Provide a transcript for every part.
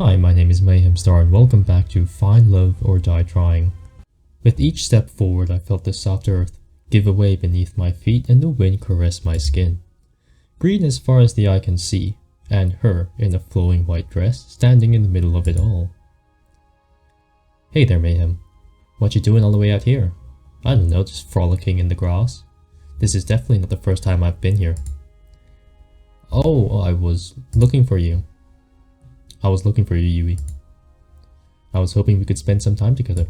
Hi, my name is Mayhemstar and welcome back to Find Love or Die Trying. With each step forward, I felt the soft earth give away beneath my feet and the wind caress my skin. Green as far as the eye can see, and her in a flowing white dress standing in the middle of it all. Hey there, Mayhem. What you doing all the way out here? I don't know, just frolicking in the grass. This is definitely not the first time I've been here. Oh, I was looking for you. Yui. I was hoping we could spend some time together.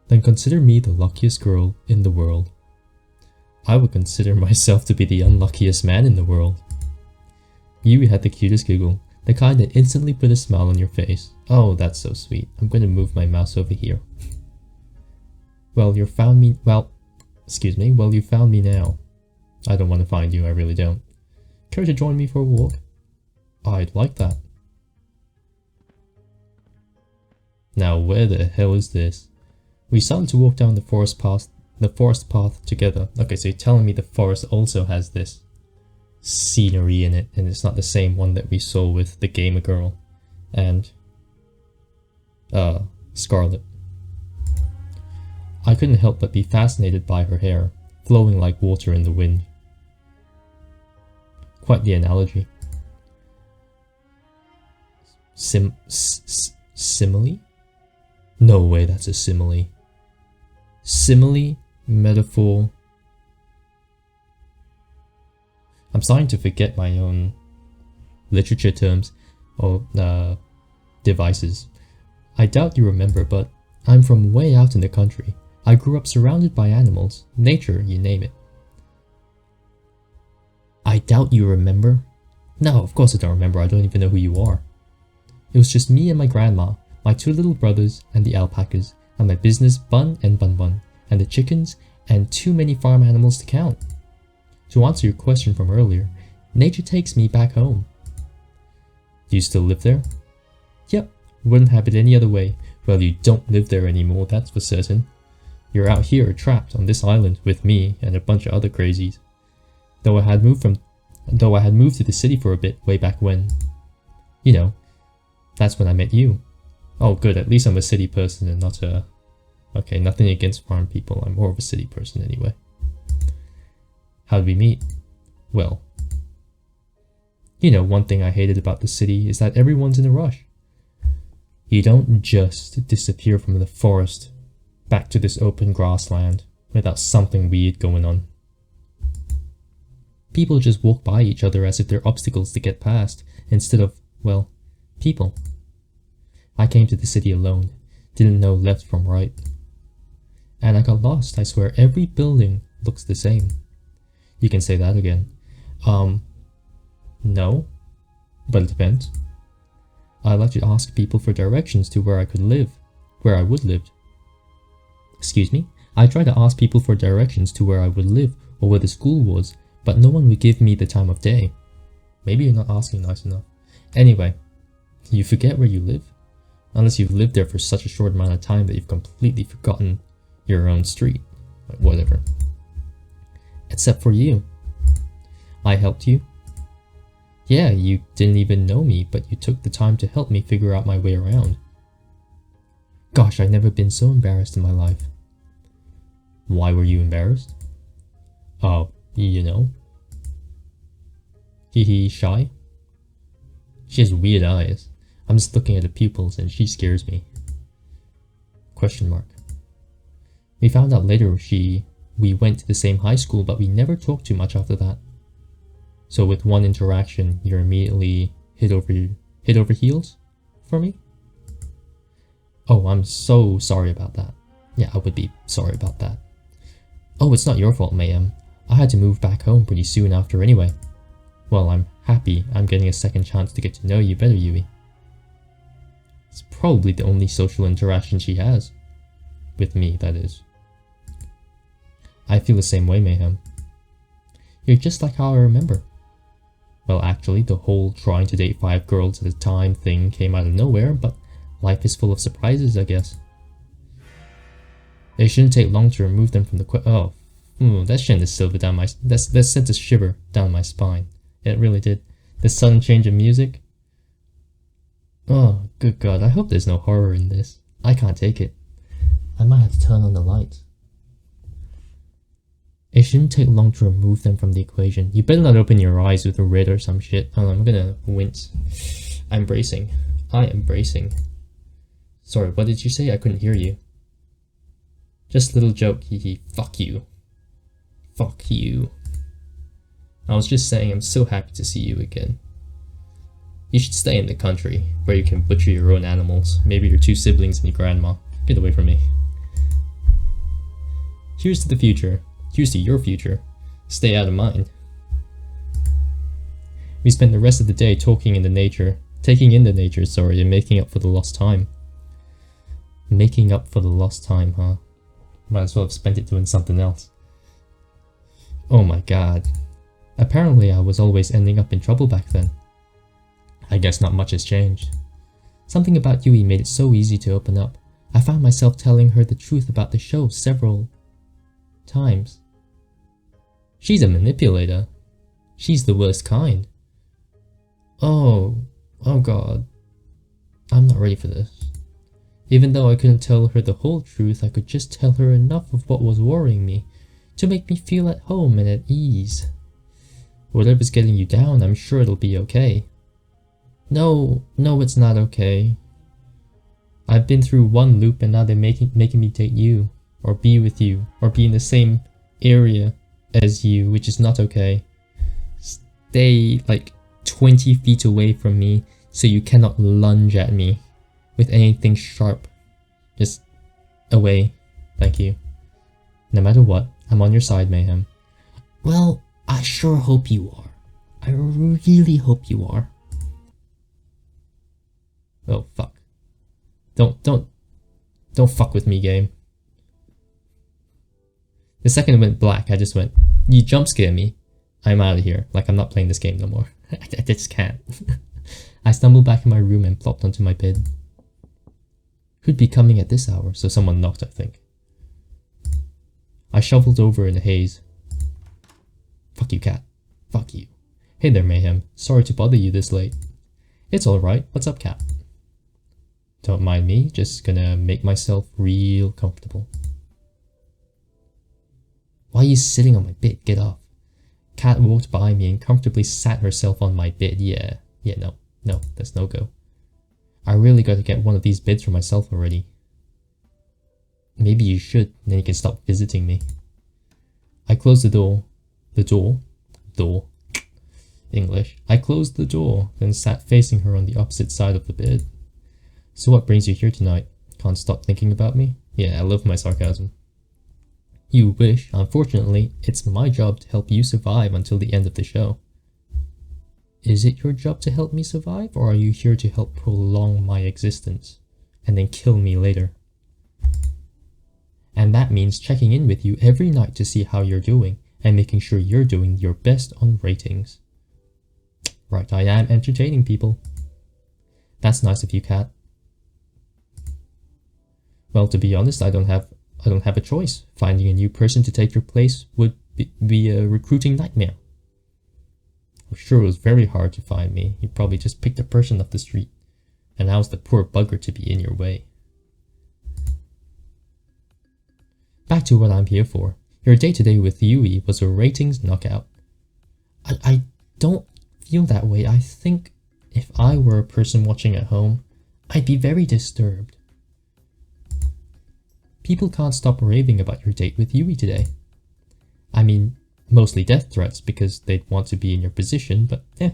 Then consider me the luckiest girl in the world. I would consider myself to be the unluckiest man in the world. Yui had the cutest giggle, the kind that instantly put a smile on your face. Oh, that's so sweet. I'm going to move my mouse over here. Well, you found me now. I don't want to find you, I really don't. Care to join me for a walk? I'd like that. Now, where the hell is this? We started to walk down the forest path together. Okay, so you're telling me the forest also has this scenery in it, and it's not the same one that we saw with the gamer girl and Scarlet. I couldn't help but be fascinated by her hair, flowing like water in the wind. Quite the analogy. Simile? No way that's a simile. Simile, metaphor. I'm starting to forget my own literature terms or devices. I doubt you remember, but I'm from way out in the country. I grew up surrounded by animals, nature, you name it. I doubt you remember? No, of course I don't remember. I don't even know who you are. It was just me and my grandma, my two little brothers and the alpacas, and my business Bun and Bun Bun, and the chickens, and too many farm animals to count. To answer your question from earlier, nature takes me back home. Do you still live there? Yep, wouldn't have it any other way. Well, you don't live there anymore, that's for certain. You're out here trapped on this island with me and a bunch of other crazies. Though I had moved to the city for a bit way back when. You know, that's when I met you. Oh good, at least I'm a city person and not a... Okay, nothing against farm people, I'm more of a city person anyway. How did we meet? Well, you know, one thing I hated about the city is that everyone's in a rush. You don't just disappear from the forest back to this open grassland without something weird going on. People just walk by each other as if they're obstacles to get past, instead of, well, people. I came to the city alone, didn't know left from right. And I got lost, I swear every building looks the same. You can say that again. No, but it depends. I like to ask people for directions to where I would live. Excuse me? I tried to ask people for directions to where I would live or where the school was, but no one would give me the time of day. Maybe you're not asking nice enough. Anyway, you forget where you live? Unless you've lived there for such a short amount of time that you've completely forgotten your own street. Like, whatever. Except for you. I helped you. Yeah, you didn't even know me, but you took the time to help me figure out my way around. Gosh, I've never been so embarrassed in my life. Why were you embarrassed? Oh, you know. Shy? She has weird eyes. I'm just looking at the pupils and she scares me. Question mark. We found out later we went to the same high school, but we never talked too much after that. So with one interaction, you're immediately head over heels for me? Oh, I'm so sorry about that. Yeah, I would be sorry about that. Oh, it's not your fault, Mayhem. I had to move back home pretty soon after anyway. Well, I'm happy I'm getting a second chance to get to know you better, Yui. It's probably the only social interaction she has. With me, that is. I feel the same way, Mayhem. You're just like how I remember. Well, actually, the whole trying to date 5 girls at a time thing came out of nowhere, but life is full of surprises, I guess. It shouldn't take long to remove them from the that sent a shiver down my... That sent a shiver down my spine. It really did. The sudden change of music. Oh, good god, I hope there's no horror in this. I can't take it. I might have to turn on the light. It shouldn't take long to remove them from the equation. You better not open your eyes with a red or some shit. Oh, I'm gonna wince. I'm bracing. I am bracing. Sorry, what did you say? I couldn't hear you. Just a little joke, hee. Fuck you. Fuck you. I was just saying I'm so happy to see you again. You should stay in the country, where you can butcher your own animals. Maybe your two siblings and your grandma. Get away from me. Here's to the future. Here's to your future. Stay out of mine. We spent the rest of the day taking in the nature, and making up for the lost time. Making up for the lost time, huh? Might as well have spent it doing something else. Oh my god. Apparently I was always ending up in trouble back then. I guess not much has changed. Something about Yui made it so easy to open up. I found myself telling her the truth about the show several times. She's a manipulator. She's the worst kind. Oh god. I'm not ready for this. Even though I couldn't tell her the whole truth, I could just tell her enough of what was worrying me to make me feel at home and at ease. Whatever's getting you down, I'm sure it'll be okay. No, it's not okay. I've been through one loop and now they're making me date you, or be with you, or be in the same area as you, which is not okay. Stay like 20 feet away from me so you cannot lunge at me with anything sharp. Just away. Thank you. No matter what, I'm on your side, Mayhem. Well, I sure hope you are. I really hope you are. Oh, fuck. Don't fuck with me, game. The second it went black, I just went, you jump scare me. I'm out of here. Like, I'm not playing this game no more. I just can't. I stumbled back in my room and plopped onto my bed. Who'd be coming at this hour? So someone knocked, I think. I shuffled over in the haze. Fuck you, cat. Fuck you. Hey there, Mayhem. Sorry to bother you this late. It's alright. What's up, cat? Don't mind me. Just gonna make myself real comfortable. Why are you sitting on my bed? Get off. Cat walked by me and comfortably sat herself on my bed. Yeah, no, that's no go. I really gotta get one of these beds for myself already. Maybe you should, then you can stop visiting me. I closed the door. Door. English. I closed the door, then sat facing her on the opposite side of the bed. So what brings you here tonight? Can't stop thinking about me? Yeah, I love my sarcasm. You wish. Unfortunately, it's my job to help you survive until the end of the show. Is it your job to help me survive, or are you here to help prolong my existence, and then kill me later? And that means checking in with you every night to see how you're doing, and making sure you're doing your best on ratings. Right, I am entertaining people. That's nice of you, cat. Well, to be honest, I don't have a choice. Finding a new person to take your place would be a recruiting nightmare. I'm sure it was very hard to find me. You probably just picked a person off the street. And how's the poor bugger to be in your way? Back to what I'm here for. Your day-to-day with Yui was a ratings knockout. I don't feel that way. I think if I were a person watching at home, I'd be very disturbed. People can't stop raving about your date with Yui today. I mean, mostly death threats because they'd want to be in your position, but eh.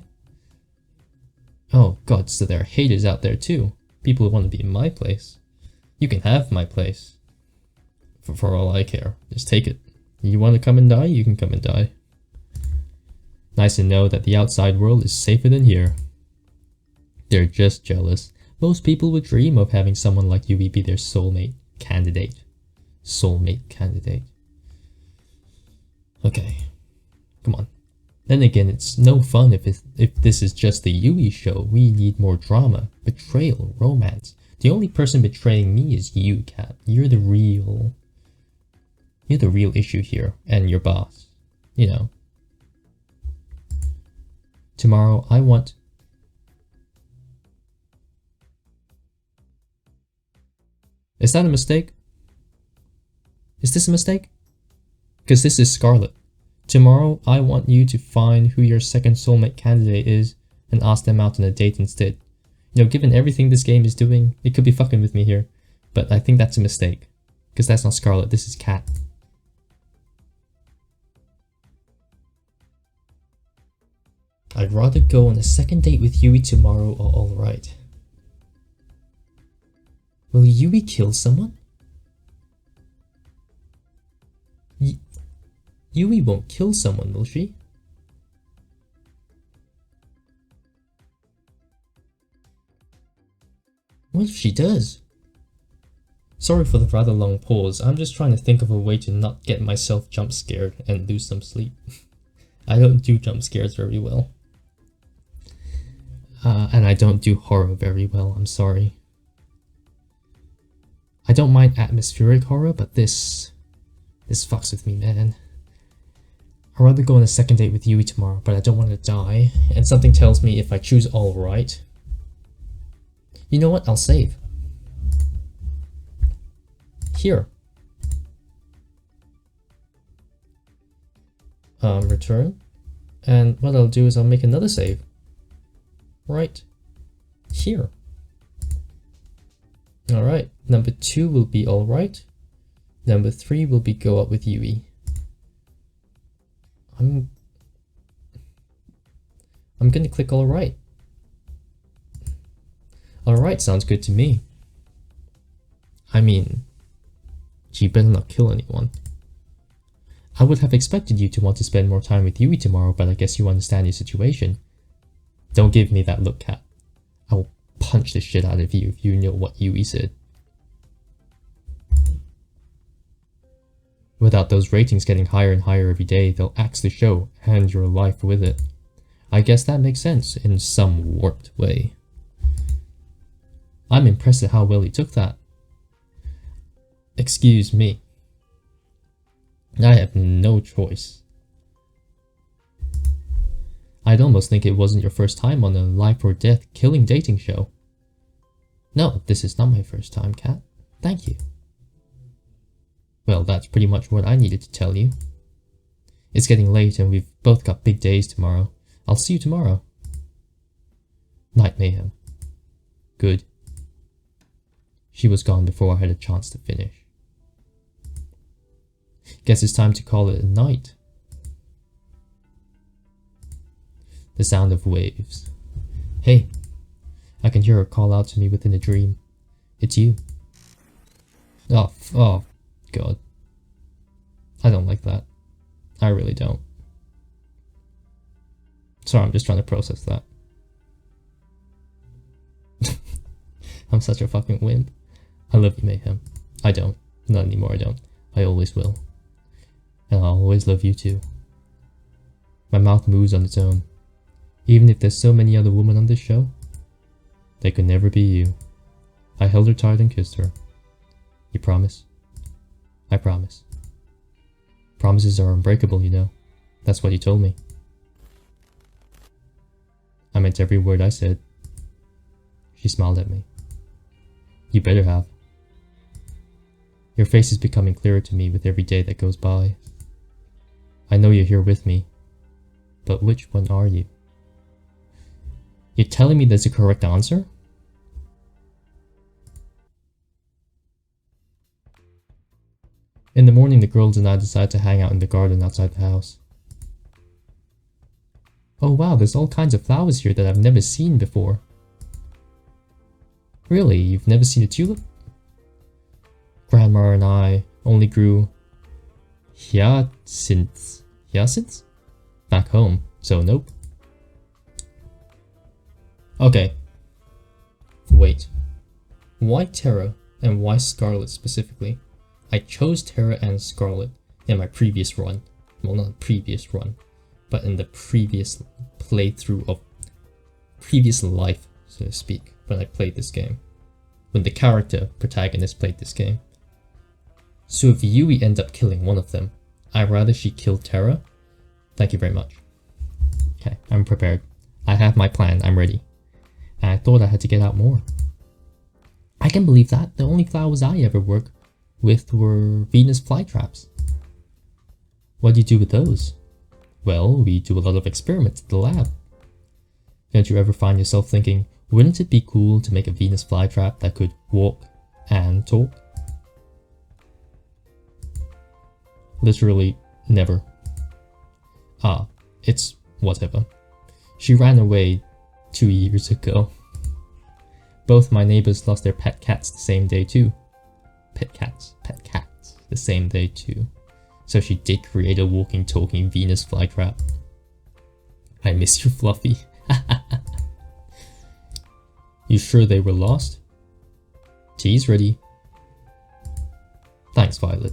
Oh god, so there are haters out there too. People who want to be in my place. You can have my place. For all I care. Just take it. You want to come and die? You can come and die. Nice to know that the outside world is safer than here. They're just jealous. Most people would dream of having someone like Yui be their soulmate candidate. Soulmate candidate. Okay. Come on. Then again, it's no fun if this is just the Yui show. We need more drama, betrayal, romance. The only person betraying me is you, Cat. You're the real issue here, and your boss. You know. Tomorrow, I want Is that a mistake? Is this a mistake? Because this is Scarlet. Tomorrow, I want you to find who your second soulmate candidate is and ask them out on a date instead. You know, given everything this game is doing, it could be fucking with me here. But I think that's a mistake. Because that's not Scarlet, this is Cat. I'd rather go on a second date with Yui tomorrow or alright. Will Yui kill someone? Yui won't kill someone, will she? What if she does? Sorry for the rather long pause, I'm just trying to think of a way to not get myself jump scared and lose some sleep. I don't do jump scares very well. And I don't do horror very well, I'm sorry. I don't mind atmospheric horror, but this fucks with me, man. I'd rather go on a second date with Yui tomorrow, but I don't want to die, and something tells me if I choose alright... You know what? I'll save. Here. Return. And what I'll do is I'll make another save. Right here. Alright, number 2 will be alright. Number 3 will be go out with Yui. I'm gonna click alright. Alright, sounds good to me. I mean, she better not kill anyone. I would have expected you to want to spend more time with Yui tomorrow, but I guess you understand your situation. Don't give me that look, Cat. I will punch the shit out of you if you know what Yui said. Without those ratings getting higher and higher every day, they'll axe the show, and your life with it. I guess that makes sense in some warped way. I'm impressed at how well he took that. Excuse me. I have no choice. I'd almost think it wasn't your first time on a life or death killing dating show. No, this is not my first time, Cat. Thank you. Well, that's pretty much what I needed to tell you. It's getting late and we've both got big days tomorrow. I'll see you tomorrow. Night, Mayhem. Good. She was gone before I had a chance to finish. Guess it's time to call it a night. The sound of waves. Hey, I can hear her call out to me within a dream. It's you. Oh, God. I don't like that. I really don't. Sorry, I'm just trying to process that. I'm such a fucking wimp. I love you, Mayhem. I don't. Not anymore, I don't. I always will. And I'll always love you too. My mouth moves on its own. Even if there's so many other women on this show, they could never be you. I held her tight and kissed her. You promise? I promise. Promises are unbreakable, you know. That's what you told me. I meant every word I said. She smiled at me. You better have. Your face is becoming clearer to me with every day that goes by. I know you're here with me, but which one are you? You're telling me there's a correct answer? In the morning, the girls and I decided to hang out in the garden outside the house. Oh wow, there's all kinds of flowers here that I've never seen before. Really? You've never seen a tulip? Grandma and I only grew hyacinths back home, so nope. Okay. Wait. Why Terra and why Scarlet specifically? I chose Terra and Scarlet in my previous run. Well, not previous run, but in the previous playthrough of previous life, so to speak, when I played this game. When the character protagonist played this game. So if Yui ends up killing one of them, I'd rather she kill Terra. Thank you very much. Okay, I'm prepared. I have my plan, I'm ready. And I thought I had to get out more. I can believe that. The only flowers I ever work with were Venus flytraps. What do you do with those? Well, we do a lot of experiments at the lab. Don't you ever find yourself thinking, wouldn't it be cool to make a Venus flytrap that could walk and talk? Literally never. It's whatever. She ran away 2 years ago. Both my neighbors lost their pet cats the same day too. Pet cats, the same day too. So she did create a walking, talking Venus flytrap. I miss you, Fluffy. You sure they were lost? Tea's ready. Thanks, Violet.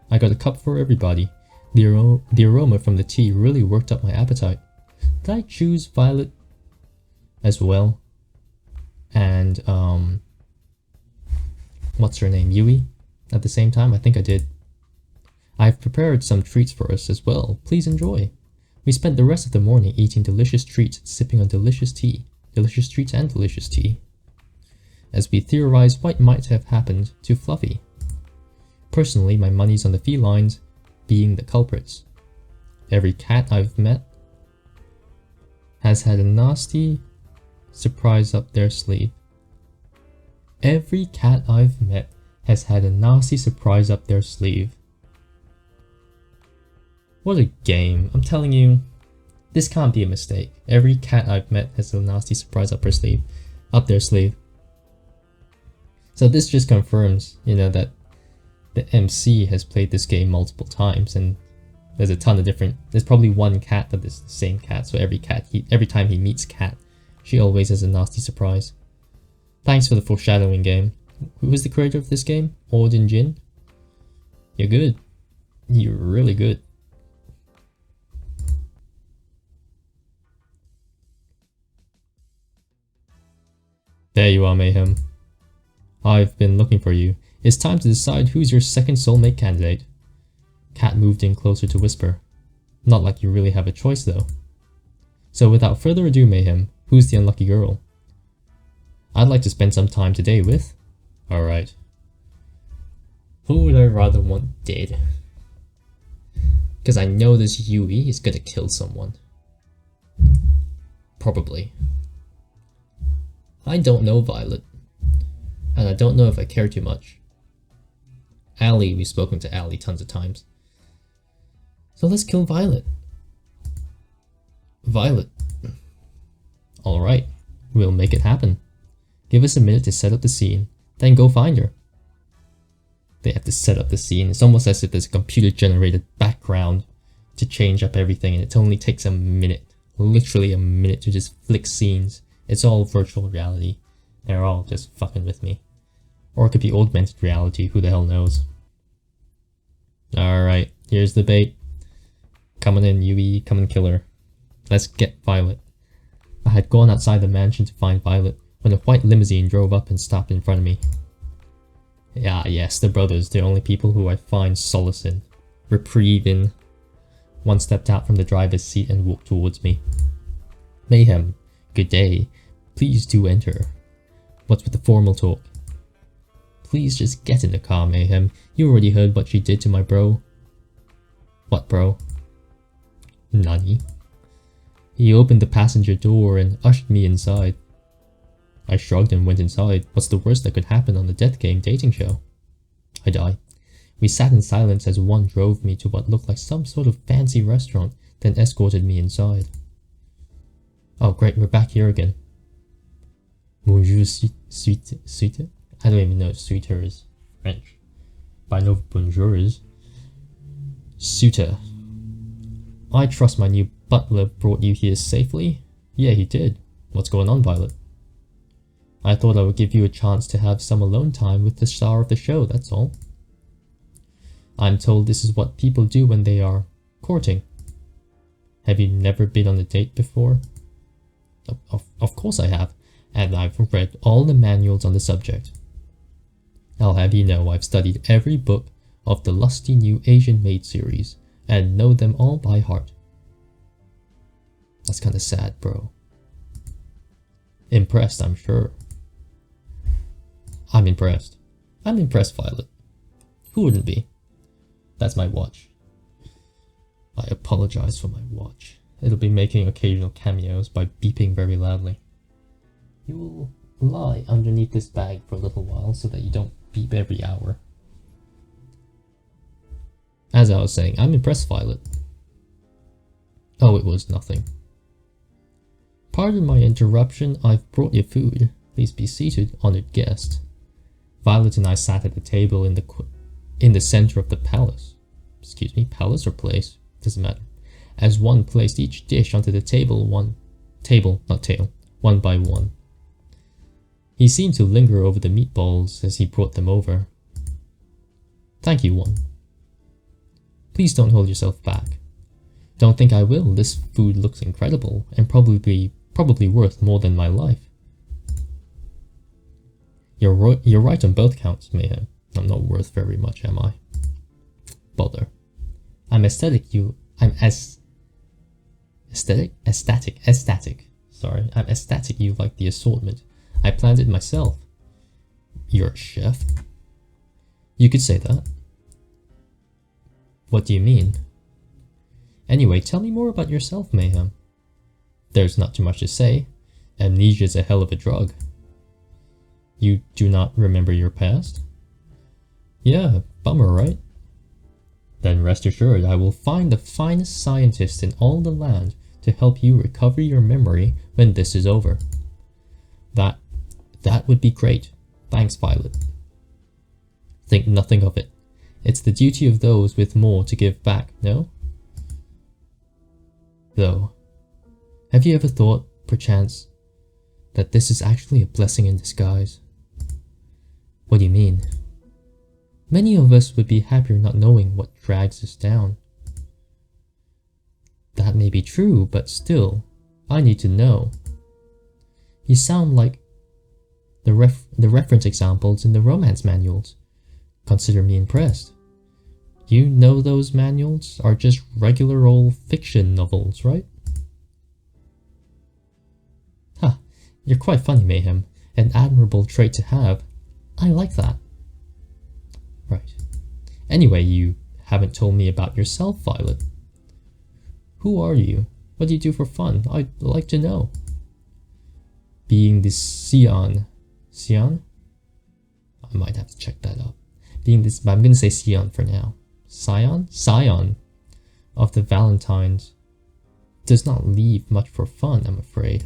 I got a cup for everybody. The aroma from the tea really worked up my appetite. Did I choose Violet as well? And, what's her name, Yui? At the same time, I think I did. I've prepared some treats for us as well. Please enjoy. We spent the rest of the morning eating delicious treats and sipping on delicious tea. Delicious treats and delicious tea. As we theorized what might have happened to Fluffy. Personally, my money's on the felines being the culprits. Every cat I've met has had a nasty surprise up their sleeve. Every cat I've met has had a nasty surprise up their sleeve. What a game. I'm telling you, this can't be a mistake. Every cat I've met has a nasty surprise up their sleeve. So this just confirms, that the MC has played this game multiple times, and there's a ton of there's probably one cat that is the same cat, so every time he meets Cat, she always has a nasty surprise. Thanks for the foreshadowing game. Who is the creator of this game? Auden Jin? You're good. You're really good. There you are, Mayhem. I've been looking for you. It's time to decide who's your second soulmate candidate. Cat moved in closer to whisper. Not like you really have a choice though. So without further ado, Mayhem, who's the unlucky girl? I'd like to spend some time today with... Alright. Who would I rather want dead? Because I know this Yui is gonna kill someone. Probably. I don't know Violet. And I don't know if I care too much. Allie, we've spoken to Allie tons of times. So let's kill Violet. Violet. Alright, we'll make it happen. Give us a minute to set up the scene, then go find her. They have to set up the scene. It's almost as if there's a computer generated background to change up everything, and it only takes a minute. Literally a minute to just flick scenes. It's all virtual reality. They're all just fucking with me. Or it could be augmented reality, who the hell knows. Alright, here's the bait. Come on in, Yui, come and kill her. Let's get Violet. I had gone outside the mansion to find Violet when a white limousine drove up and stopped in front of me. Yes, the brothers, the only people who I find solace in, reprieve in. One stepped out from the driver's seat and walked towards me. Mayhem, good day. Please do enter. What's with the formal talk? Please just get in the car, Mayhem. You already heard what she did to my bro. What bro? Nani? He opened the passenger door and ushered me inside. I shrugged and went inside. What's the worst that could happen on a death game dating show? I die. We sat in silence as one drove me to what looked like some sort of fancy restaurant, then escorted me inside. Oh great, we're back here again. Bonjour, suite? I don't even know if suitor is French. But I know bonjour is. Suitor. I trust my new butler brought you here safely? Yeah, he did. What's going on, Violet? I thought I would give you a chance to have some alone time with the star of the show, that's all. I'm told this is what people do when they are courting. Have you never been on a date before? Of course I have, and I've read all the manuals on the subject. I'll have you know I've studied every book of the lusty new Asian maid series, and know them all by heart. That's kinda sad, bro. Impressed, I'm sure. I'm impressed. I'm impressed, Violet. Who wouldn't be? That's my watch. I apologize for my watch. It'll be making occasional cameos by beeping very loudly. You will lie underneath this bag for a little while so that you don't beep every hour. As I was saying, I'm impressed, Violet. Oh, it was nothing. Pardon my interruption, I've brought you food. Please be seated, honored guest. Violet and I sat at the table in the center of the palace. Excuse me, palace or place? Doesn't matter. As one placed each dish onto the table, one by one. He seemed to linger over the meatballs as he brought them over. Thank you, one. Please don't hold yourself back. Don't think I will. This food looks incredible and probably worth more than my life. You're right on both counts, Mayhem. I'm not worth very much, am I? Bother. I'm ecstatic you like the assortment. I planned it myself. You're a chef? You could say that. What do you mean? Anyway, tell me more about yourself, Mayhem. There's not too much to say. Amnesia's a hell of a drug. You do not remember your past? Yeah, bummer, right? Then rest assured, I will find the finest scientist in all the land to help you recover your memory when this is over. That would be great. Thanks, Violet. Think nothing of it. It's the duty of those with more to give back, no? Though, have you ever thought, perchance, that this is actually a blessing in disguise? What do you mean? Many of us would be happier not knowing what drags us down. That may be true, but still, I need to know. You sound like the reference examples in the romance manuals. Consider me impressed. You know those manuals are just regular old fiction novels, right? Ha, you're quite funny, Mayhem. An admirable trait to have. I like that. Right. Anyway, you haven't told me about yourself, Violet. Who are you? What do you do for fun? I'd like to know. Being the Scion. Scion? I might have to check that up. Being this, but I'm going to say Scion for now. Scion? Scion of the Valentines does not leave much for fun, I'm afraid.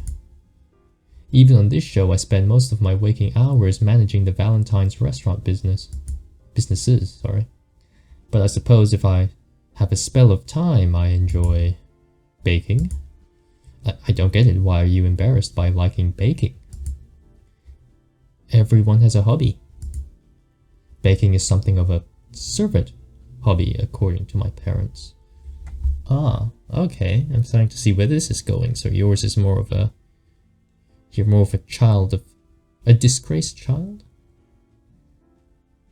Even on this show, I spend most of my waking hours managing the Valentine's restaurant businesses, sorry. But I suppose if I have a spell of time, I enjoy baking. I don't get it. Why are you embarrassed by liking baking? Everyone has a hobby. Baking is something of a servant hobby, according to my parents. Ah, okay. I'm starting to see where this is going. So yours is more of a... You're more of a child of... A disgraced child?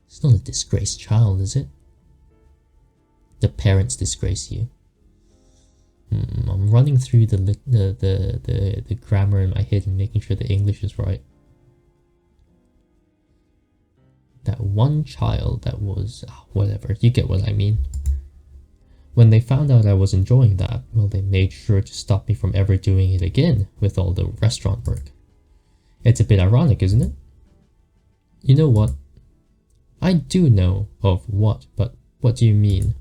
It's not a disgraced child, is it? The parents disgrace you. I'm running through the grammar in my head and making sure the English is right. That one child that was... whatever, you get what I mean. When they found out I was enjoying that, well, they made sure to stop me from ever doing it again with all the restaurant work. It's a bit ironic, isn't it? You know what? I do know of what, but what do you mean?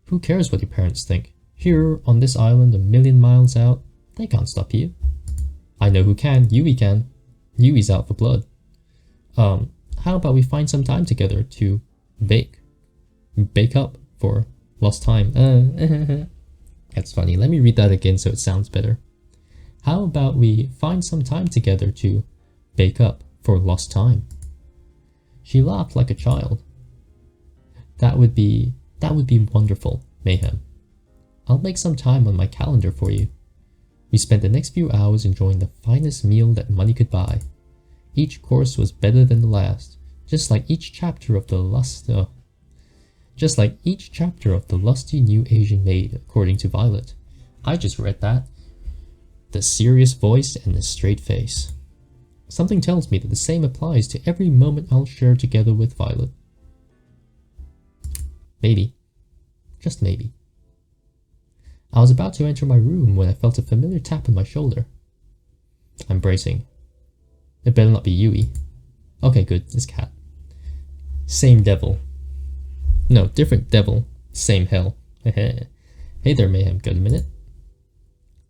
Who cares what your parents think? Here, on this island a million miles out, they can't stop you. I know who can. Yui can. Yui's out for blood. How about we find some time together to bake? Bake up for lost time. That's funny. Let me read that again so it sounds better. How about we find some time together to bake up for lost time? She laughed like a child. That would be wonderful, Mayhem. I'll make some time on my calendar for you. We spent the next few hours enjoying the finest meal that money could buy. Each course was better than the last, just like each chapter of the lusty new Asian maid, according to Violet. I just read that. The serious voice and the straight face. Something tells me that the same applies to every moment I'll share together with Violet. Maybe. Just maybe. I was about to enter my room when I felt a familiar tap on my shoulder. I'm bracing. It better not be Yui. Okay, good, it's Cat. Same devil. No, different devil. Same hell. Hey there, Mayhem, got a minute?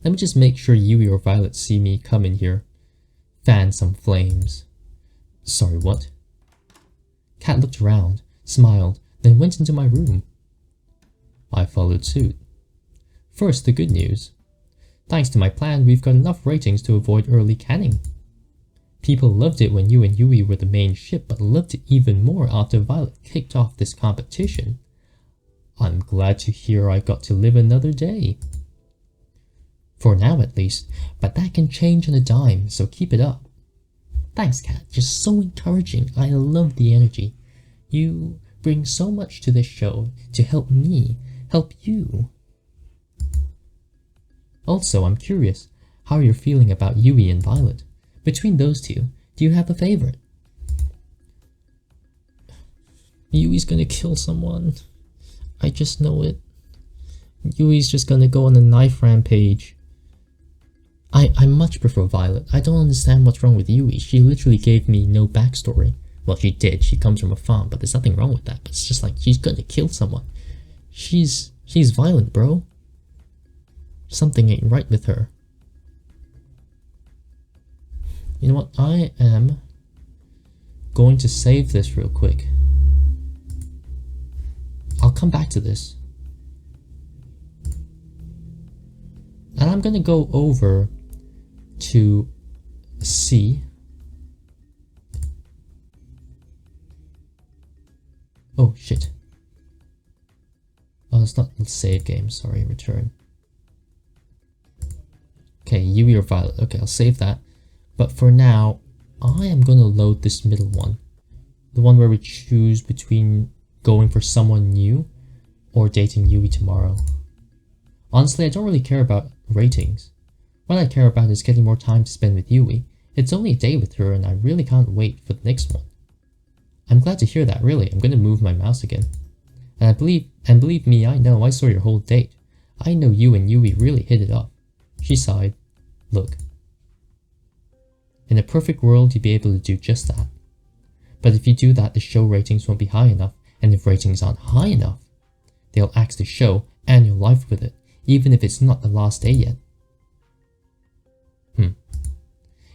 Let me just make sure Yui or Violet see me come in here. Fan some flames. Sorry, what? Cat looked around, smiled, then went into my room. I followed suit. First, the good news. Thanks to my plan, we've got enough ratings to avoid early canning. People loved it when you and Yui were the main ship, but loved it even more after Violet kicked off this competition. I'm glad to hear I got to live another day. For now at least, but that can change on a dime, so keep it up. Thanks, Kat, you're so encouraging. I love the energy. You bring so much to this show to help me, help you. Also, I'm curious how you're feeling about Yui and Violet. Between those two, do you have a favorite? Yui's gonna kill someone. I just know it. Yui's just gonna go on a knife rampage. I much prefer Violet. I don't understand what's wrong with Yui. She literally gave me no backstory. Well, she did. She comes from a farm, but there's nothing wrong with that. But it's just like, she's gonna kill someone. She's violent, bro. Something ain't right with her. You know what? I am going to save this real quick. I'll come back to this. And I'm gonna go over to C. Oh shit. Oh, it's not the save game, sorry, return. Okay, Yui or Violet. Okay, I'll save that. But for now, I am gonna load this middle one. The one where we choose between going for someone new or dating Yui tomorrow. Honestly, I don't really care about ratings. What I care about is getting more time to spend with Yui. It's only a day with her and I really can't wait for the next one. I'm glad to hear that, really. I'm gonna move my mouse again. And believe me, I know, I saw your whole date. I know you and Yui really hit it off. She sighed. Look. In a perfect world, you'd be able to do just that. But if you do that, the show ratings won't be high enough, and if ratings aren't high enough, they'll axe the show and your life with it, even if it's not the last day yet.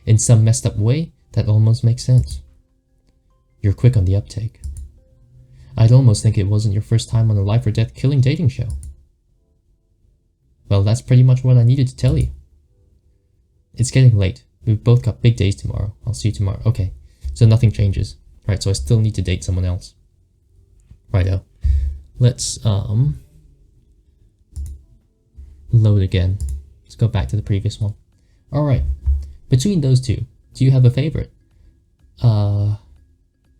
In some messed up way, that almost makes sense. You're quick on the uptake. I'd almost think it wasn't your first time on a life or death killing dating show. Well, that's pretty much what I needed to tell you. It's getting late. We've both got big days tomorrow. I'll see you tomorrow. Okay, so nothing changes. Right, so I still need to date someone else. Righto. Let's, load again. Let's go back to the previous one. Alright. Between those two, do you have a favorite? I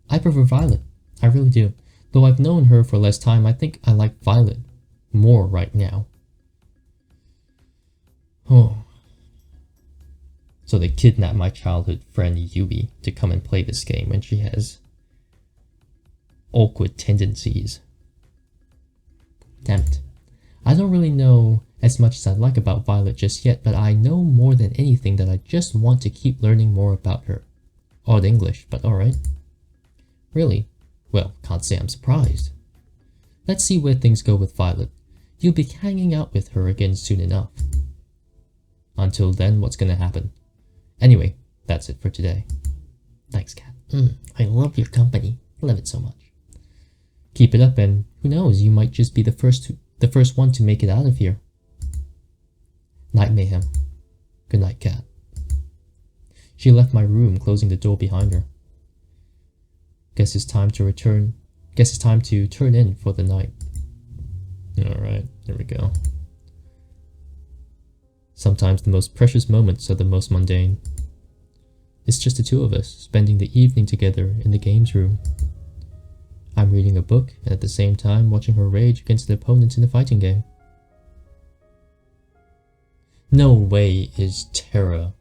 prefer Violet. I really do. Though I've known her for less time, I think I like Violet more right now. Oh. So they kidnapped my childhood friend Yui to come and play this game when she has awkward tendencies. Damn it. I don't really know as much as I'd like about Violet just yet, but I know more than anything that I just want to keep learning more about her. Odd English, but alright. Really? Well, can't say I'm surprised. Let's see where things go with Violet. You'll be hanging out with her again soon enough. Until then, what's gonna happen? Anyway, that's it for today. Thanks, Kat. I love your company. Love it so much. Keep it up and who knows, you might just be the first one to make it out of here. Night, Mayhem. Good night, Kat. She left my room, closing the door behind her. Guess it's time to turn in for the night. Alright, here we go. Sometimes the most precious moments are the most mundane. It's just the two of us, spending the evening together in the games room. I'm reading a book, and at the same time watching her rage against the opponents in the fighting game. No way is Terra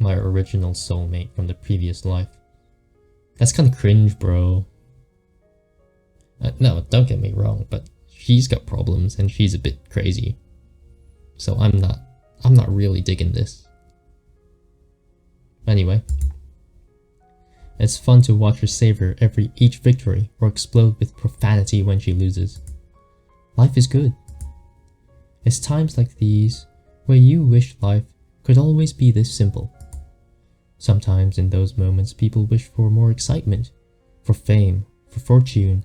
my original soulmate from the previous life. That's kind of cringe, bro. No, don't get me wrong, but she's got problems and she's a bit crazy. So I'm not really digging this. Anyway, it's fun to watch her savor each victory or explode with profanity when she loses. Life is good. It's times like these where you wish life could always be this simple. Sometimes in those moments people wish for more excitement, for fame, for fortune,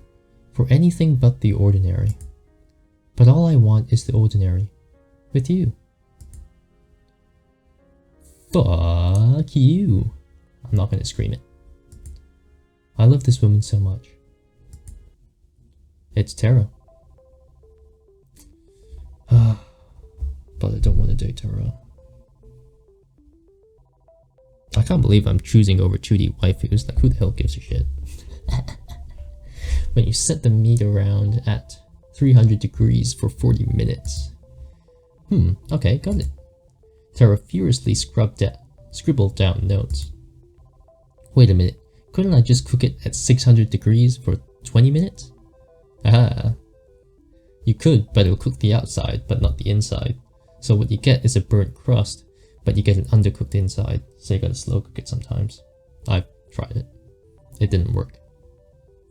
for anything but the ordinary. But all I want is the ordinary, with you. Fuck you. I'm not gonna scream it. I love this woman so much. It's Tara. But I don't want to date Tara. I can't believe I'm choosing over 2D waifus. Like, who the hell gives a shit? When you set the meat around at 300 degrees for 40 minutes. Okay, got it. Tara furiously scribbled down notes. Wait a minute, couldn't I just cook it at 600 degrees for 20 minutes? Ah. You could, but it'll cook the outside, but not the inside. So what you get is a burnt crust, but you get an undercooked inside, so you gotta slow cook it sometimes. I've tried it. It didn't work.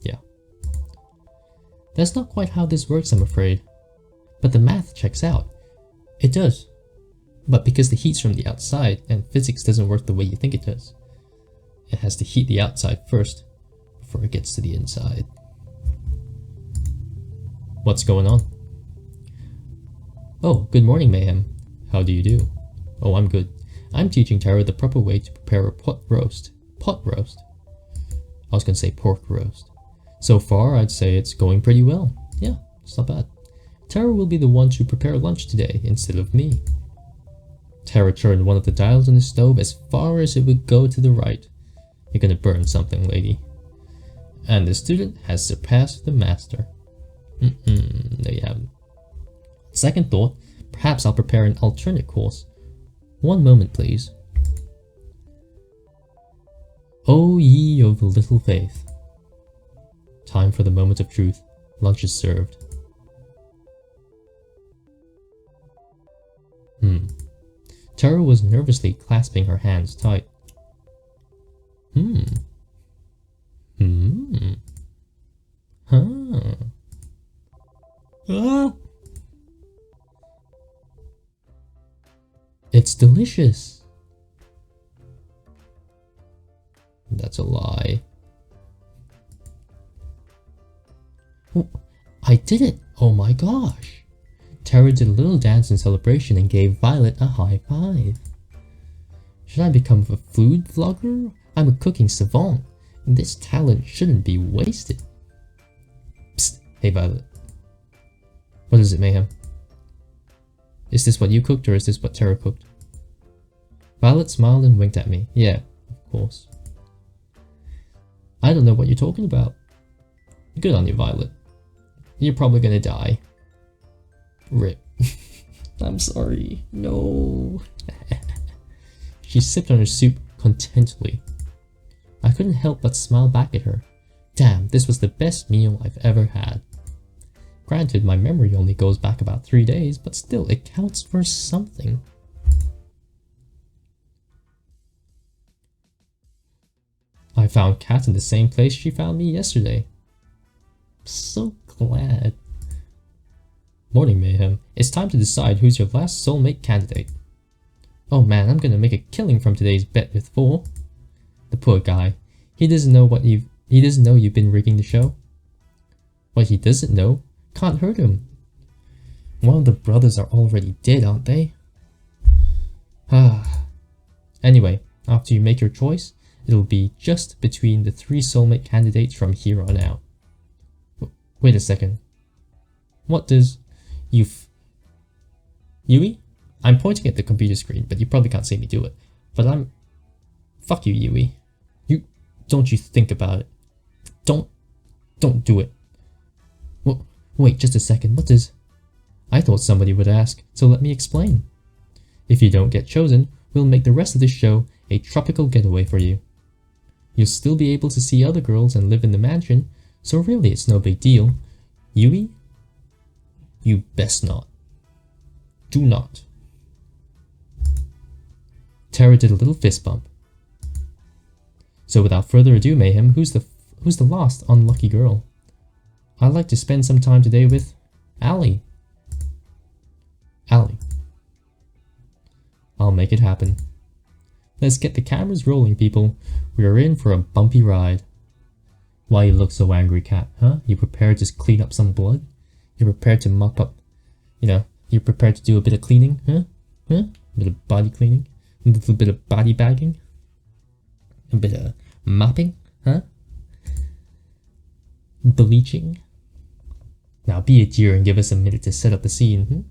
Yeah. That's not quite how this works, I'm afraid. But the math checks out. It does. But because the heat's from the outside, and physics doesn't work the way you think it does, it has to heat the outside first, before it gets to the inside. What's going on? Oh, good morning, Mayhem. How do you do? Oh, I'm good. I'm teaching Tara the proper way to prepare a pot roast. Pot roast? I was gonna say pork roast. So far, I'd say it's going pretty well. Yeah, it's not bad. Tara will be the one to prepare lunch today, instead of me. Tara turned one of the dials on the stove as far as it would go to the right. You're gonna burn something, lady. And the student has surpassed the master. There you have it. Second thought, perhaps I'll prepare an alternate course. One moment, please. O ye of little faith. Time for the moment of truth. Lunch is served. Tara was nervously clasping her hands tight. It's delicious. That's a lie. Oh, I did it! Oh my gosh! Tara did a little dance in celebration and gave Violet a high five. Should I become a food vlogger? I'm a cooking savant, and this talent shouldn't be wasted. Psst, hey Violet. What is it, Mayhem? Is this what you cooked or is this what Tara cooked? Violet smiled and winked at me. Yeah, of course. I don't know what you're talking about. Good on you, Violet. You're probably gonna die. Rip. I'm sorry. No. She sipped on her soup contentedly. I couldn't help but smile back at her. Damn, this was the best meal I've ever had. Granted, my memory only goes back about 3 days, but still, it counts for something. I found Kat in the same place she found me yesterday. So glad. Morning, Mayhem. It's time to decide who's your last soulmate candidate. Oh man, I'm gonna make a killing from today's bet with 4. The poor guy. He doesn't know you've been rigging the show. What he doesn't know can't hurt him. One of the brothers are already dead, aren't they? Anyway, after you make your choice, it'll be just between the 3 soulmate candidates from here on out. Wait a second. What does Yui? I'm pointing at the computer screen, but you probably can't see me do it. But fuck you, Yui. Don't you think about it. Don't do it. Wait just a second, what does... I thought somebody would ask, so let me explain. If you don't get chosen, we'll make the rest of this show A tropical getaway for you. You'll still be able to see other girls and live in the mansion, so really it's no big deal. Yui? You best not. Do not. Terra did a little fist bump. So without further ado, Mayhem, who's the last unlucky girl? I'd like to spend some time today with Allie. Allie. I'll make it happen. Let's get the cameras rolling, people. We are in for a bumpy ride. Why you look so angry, cat, huh? You prepared to clean up some blood? You're prepared to mop up, you're prepared to do a bit of cleaning, huh? Huh? A bit of body cleaning? A little bit of body bagging? A bit of mopping, huh? Bleaching? Now be a dear and give us a minute to set up the scene,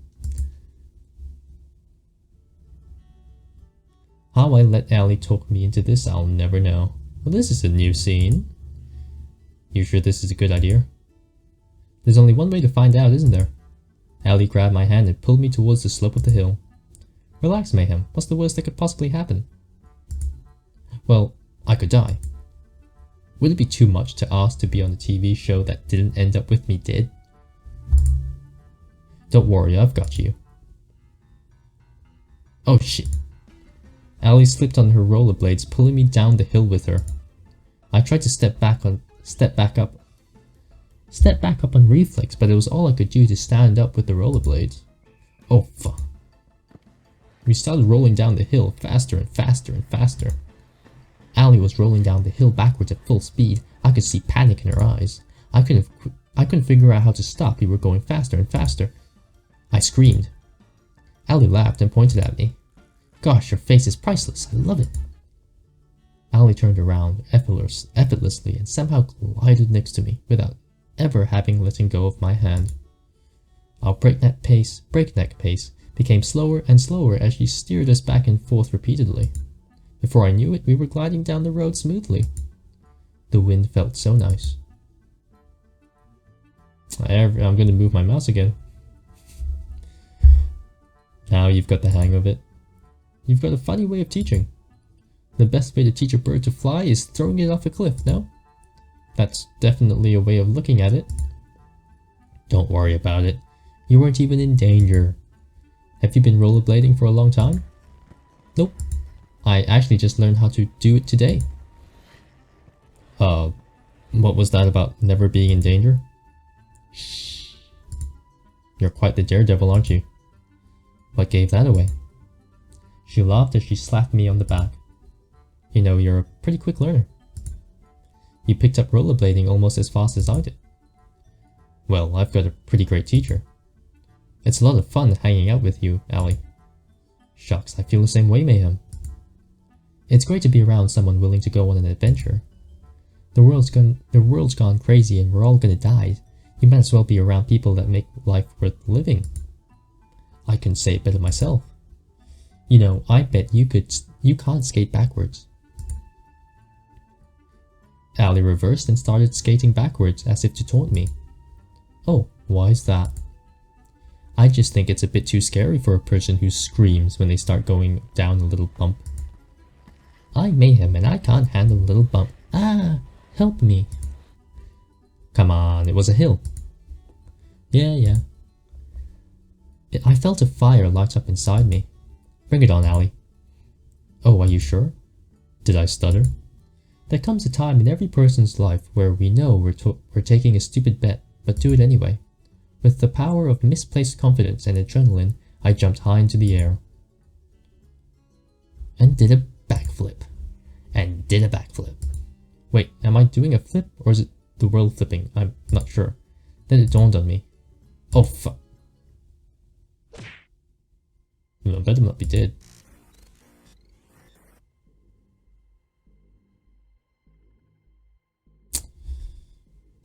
How I let Allie talk me into this, I'll never know. Well, this is a new scene. You sure this is a good idea? There's only one way to find out, isn't there? Allie grabbed my hand and pulled me towards the slope of the hill. Relax, Mayhem. What's the worst that could possibly happen? Well, I could die. Would it be too much to ask to be on a TV show that didn't end up with me dead? Don't worry, I've got you. Oh shit. Allie slipped on her rollerblades, pulling me down the hill with her. I tried to step back up on reflex, but it was all I could do to stand up with the rollerblades. Oh fuck. We started rolling down the hill, faster and faster and faster. Allie was rolling down the hill backwards at full speed. I could see panic in her eyes. I couldn't figure out how to stop. We were going faster and faster. I screamed. Allie laughed and pointed at me. Gosh, your face is priceless. I love it. Allie turned around effortlessly and somehow glided next to me without ever having let go of my hand. Our breakneck pace became slower and slower as she steered us back and forth repeatedly. Before I knew it, we were gliding down the road smoothly. The wind felt so nice. I'm going to move my mouse again. Now you've got the hang of it. You've got a funny way of teaching. The best way to teach a bird to fly is throwing it off a cliff, no? That's definitely a way of looking at it. Don't worry about it. You weren't even in danger. Have you been rollerblading for a long time? Nope. I actually just learned how to do it today. What was that about never being in danger? Shh. You're quite the daredevil, aren't you? What gave that away? She laughed as she slapped me on the back. You know, you're a pretty quick learner. You picked up rollerblading almost as fast as I did. Well, I've got a pretty great teacher. It's a lot of fun hanging out with you, Allie. Shucks, I feel the same way, Mayhem. It's great to be around someone willing to go on an adventure. The world's gone crazy and we're all gonna die. You might as well be around people that make life worth living. I couldn't say it better myself. You know, I bet you can't skate backwards. Allie reversed and started skating backwards as if to taunt me. Oh, why is that? I just think it's a bit too scary for a person who screams when they start going down a little bump. I'm Mayhem and I can't handle a little bump. Ah, help me. Come on, it was a hill. Yeah. I felt a fire light up inside me. Bring it on, Allie. Oh, are you sure? Did I stutter? There comes a time in every person's life where we know we're taking a stupid bet, but do it anyway. With the power of misplaced confidence and adrenaline, I jumped high into the air. And did a backflip. Wait, am I doing a flip or is it the world flipping? I'm not sure. Then it dawned on me. Oh fuck. I better not be dead.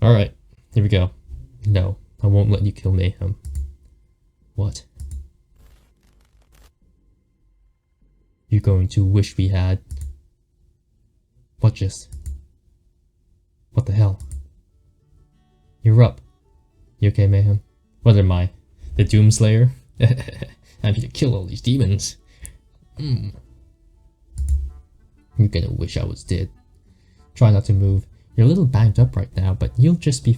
Alright, here we go. No, I won't let you kill Mayhem. What? You're going to wish we had... What just? What the hell? You're up. You okay, Mayhem? What am I? The Doomslayer? I'm here to kill all these demons. You're gonna wish I was dead. Try not to move. You're a little banged up right now, but you'll be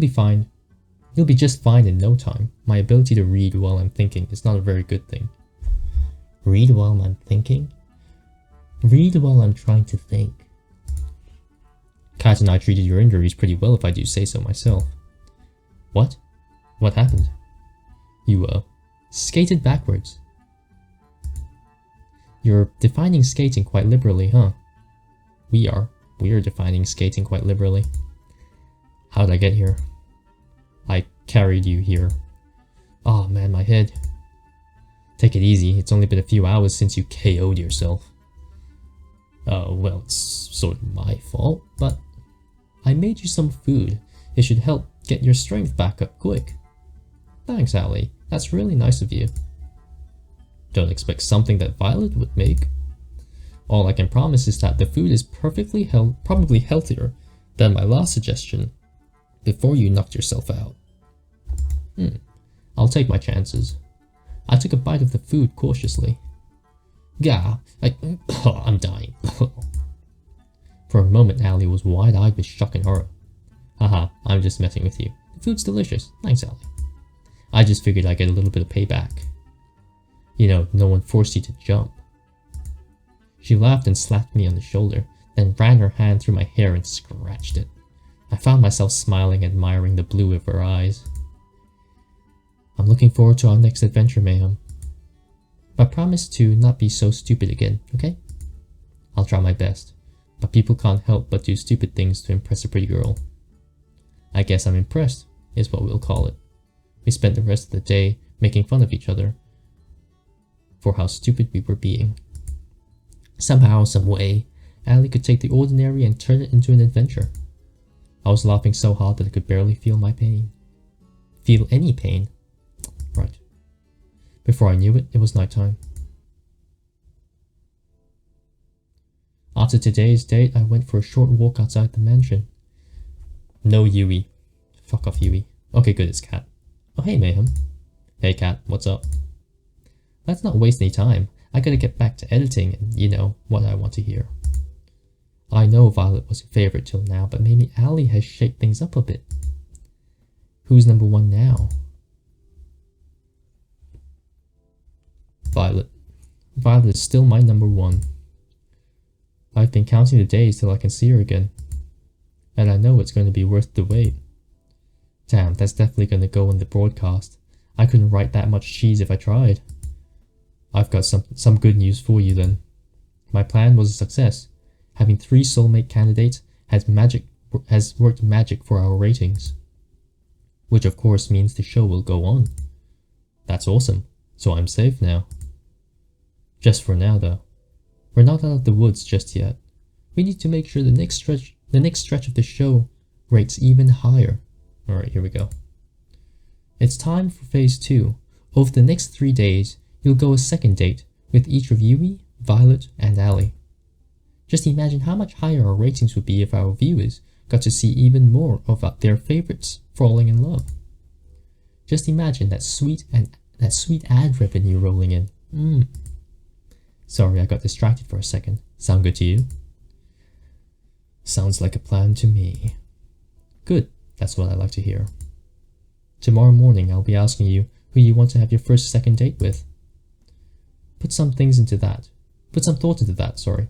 fine. You'll be just fine in no time. My ability to read while I'm thinking is not a very good thing. Read while I'm thinking? Read while I'm trying to think. Kat and I treated your injuries pretty well if I do say so myself. What? What happened? You, skated backwards. You're defining skating quite liberally, huh? We are defining skating quite liberally. How'd I get here? I carried you here. Oh man, my head. Take it easy, it's only been a few hours since you KO'd yourself. Well, it's sort of my fault, but I made you some food. It should help get your strength back up quick. Thanks, Allie. That's really nice of you. Don't expect something that Violet would make. All I can promise is that the food is probably healthier than my last suggestion before you knocked yourself out. I'll take my chances. I took a bite of the food cautiously. Gah, I'm dying. For a moment, Allie was wide-eyed with shock and horror. Haha, I'm just messing with you. The food's delicious. Thanks, Allie. I just figured I'd get a little bit of payback. You know, no one forced you to jump. She laughed and slapped me on the shoulder, then ran her hand through my hair and scratched it. I found myself smiling, admiring the blue of her eyes. I'm looking forward to our next adventure, Mayhem. But promise to not be so stupid again, okay? I'll try my best, but people can't help but do stupid things to impress a pretty girl. I guess I'm impressed, is what we'll call it. We spent the rest of the day making fun of each other for how stupid we were being. Somehow, some way, Allie could take the ordinary and turn it into an adventure. I was laughing so hard that I could barely feel my pain. Feel any pain? Right. Before I knew it, it was nighttime. After today's date, I went for a short walk outside the mansion. No Yui. Fuck off, Yui. Okay, good, it's Kat. Oh, hey, Mayhem. Hey, Kat, what's up? Let's not waste any time. I gotta get back to editing and, you know, what I want to hear. I know Violet was your favorite till now, but maybe Allie has shaped things up a bit. Who's number one now? Violet. Violet is still my number one. I've been counting the days till I can see her again. And I know it's going to be worth the wait. Damn, that's definitely going to go in the broadcast. I couldn't write that much cheese if I tried. I've got some good news for you then. My plan was a success. Having 3 soulmate candidates has worked magic for our ratings. Which of course means the show will go on. That's awesome. So I'm safe now. Just for now though. We're not out of the woods just yet. We need to make sure the next stretch of the show rates even higher. Alright, here we go. It's time for phase 2. Over the next 3 days, you'll go a second date with each of Yui, Violet, and Allie. Just imagine how much higher our ratings would be if our viewers got to see even more of their favorites falling in love. Just imagine that sweet ad revenue rolling in. Sorry, I got distracted for a second. Sound good to you? Sounds like a plan to me. Good, that's what I like to hear. Tomorrow morning I'll be asking you who you want to have your second date with. Put some thought into that, sorry.